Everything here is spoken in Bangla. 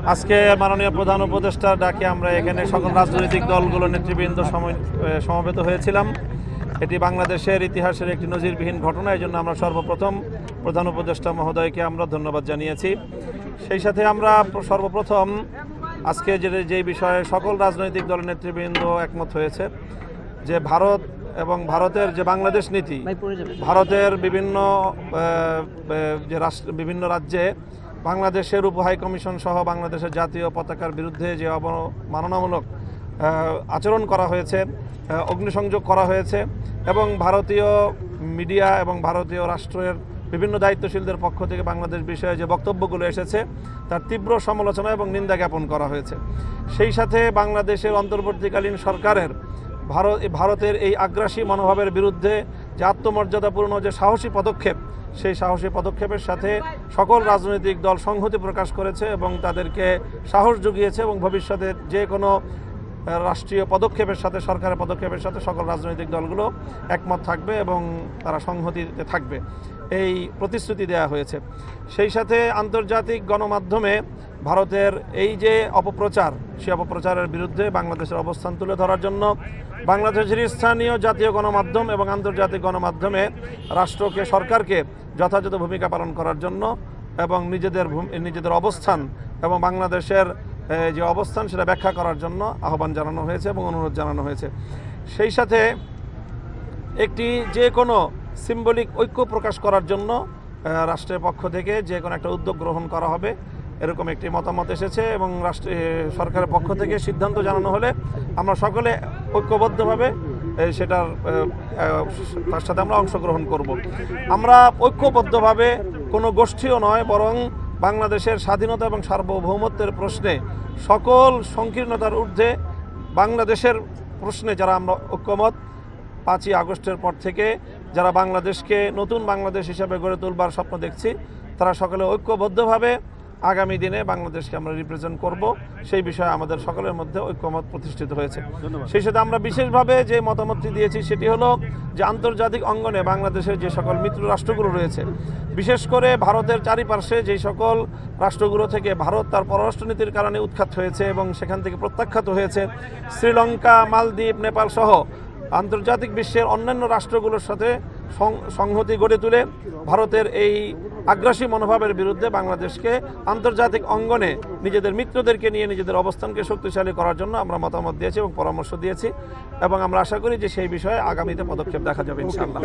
আজকে মাননীয় প্রধান উপদেষ্টার ডাকে আমরা এখানে সকল রাজনৈতিক দলগুলোর নেতৃবৃন্দ সমবেত হয়েছিলাম। এটি বাংলাদেশের ইতিহাসের একটি নজিরবিহীন ঘটনা। এই জন্য আমরা সর্বপ্রথম প্রধান উপদেষ্টা মহোদয়কে আমরা ধন্যবাদ জানিয়েছি। সেই সাথে আমরা সর্বপ্রথম আজকে যে বিষয়ে সকল রাজনৈতিক দলের নেতৃবৃন্দ একমত হয়েছে যে ভারত এবং ভারতের যে বাংলাদেশ নীতি, ভারতের বিভিন্ন রাজ্যে বাংলাদেশের উপ হাই কমিশন সহ বাংলাদেশের জাতীয় পতাকার বিরুদ্ধে যে অবমাননামূলক আচরণ করা হয়েছে, অগ্নিসংযোগ করা হয়েছে এবং ভারতীয় মিডিয়া এবং ভারতীয় রাষ্ট্রের বিভিন্ন দায়িত্বশীলদের পক্ষ থেকে বাংলাদেশ বিষয়ে যে বক্তব্যগুলো এসেছে তার তীব্র সমালোচনা এবং নিন্দা জ্ঞাপন করা হয়েছে। সেই সাথে বাংলাদেশের অন্তর্বর্তীকালীন সরকারের ভারতের এই আগ্রাসী মনোভাবের বিরুদ্ধে যে আত্মমর্যাদাপূর্ণ যে সাহসী পদক্ষেপ, সেই সাহসী পদক্ষেপের সাথে সকল রাজনৈতিক দল সংহতি প্রকাশ করেছে এবং তাদেরকে সাহস জুগিয়েছে এবং ভবিষ্যতে যে কোনো রাষ্ট্রীয় পদক্ষেপের সাথে, সরকারের পদক্ষেপের সাথে সকল রাজনৈতিক দলগুলো একমত থাকবে এবং তারা সংহতিতে থাকবে, এই প্রতিশ্রুতি দেওয়া হয়েছে। সেই সাথে আন্তর্জাতিক গণমাধ্যমে ভারতের এই যে অপপ্রচার, সেই অপপ্রচারের বিরুদ্ধে বাংলাদেশের অবস্থান তুলে ধরার জন্য বাংলাদেশের স্থানীয় জাতীয় গণমাধ্যম এবং আন্তর্জাতিক গণমাধ্যমে রাষ্ট্রকে, সরকারকে যথাযথ ভূমিকা পালন করার জন্য এবং নিজেদের অবস্থান এবং বাংলাদেশের যে অবস্থান সেটা ব্যাখ্যা করার জন্য আহ্বান জানানো হয়েছে এবং অনুরোধ জানানো হয়েছে। সেই সাথে একটি যে কোনো সিম্বলিক ঐক্য প্রকাশ করার জন্য রাষ্ট্রের পক্ষ থেকে যে কোনো একটা উদ্যোগ গ্রহণ করা হবে, এরকম একটি মতামত এসেছে এবং সরকারের পক্ষ থেকে সিদ্ধান্ত জানানো হলে আমরা সকলে ঐক্যবদ্ধভাবে তার সাথে আমরা অংশগ্রহণ করব। আমরা ঐক্যবদ্ধভাবে কোনো গোষ্ঠীও নয়, বরং বাংলাদেশের স্বাধীনতা এবং সার্বভৌমত্বের প্রশ্নে সকল সংকীর্ণতার ঊর্ধ্বে বাংলাদেশের প্রশ্নে যারা আমরা ঐক্যমত, 5ই আগস্টের পর থেকে যারা বাংলাদেশকে নতুন বাংলাদেশ হিসাবে গড়ে তুলবার স্বপ্ন দেখছি, তারা সকলে ঐক্যবদ্ধভাবে আগামী দিনে বাংলাদেশকে আমরা রিপ্রেজেন্ট করব, সেই বিষয়ে আমাদের সকলের মধ্যে ঐক্যমত প্রতিষ্ঠিত হয়েছে। সেই সাথে আমরা বিশেষভাবে যে মতামতটি দিয়েছি সেটি হলো যে আন্তর্জাতিক অঙ্গনে বাংলাদেশের যে সকল মিত্র রাষ্ট্রগুলো রয়েছে, বিশেষ করে ভারতের চারিপার্শ্বে যে সকল রাষ্ট্রগুলো থেকে ভারত তার পররাষ্ট্রনীতির কারণে উৎখাত হয়েছে এবং সেখান থেকে প্রত্যাখ্যাত হয়েছে, শ্রীলঙ্কা, মালদ্বীপ, নেপাল সহ আন্তর্জাতিক বিশ্বের অন্যান্য রাষ্ট্রগুলোর সাথে সংহতি গড়ে তুলে ভারতের এই আগ্রাসী মনোভাবের বিরুদ্ধে বাংলাদেশকে আন্তর্জাতিক অঙ্গনে নিজেদের মিত্রদেরকে নিয়ে নিজেদের অবস্থানকে শক্তিশালী করার জন্য আমরা মতামত দিয়েছি এবং পরামর্শ দিয়েছি এবং আমরা আশা করি যে সেই বিষয়ে আগামীতে পদক্ষেপ দেখা যাবে ইনশাআল্লাহ।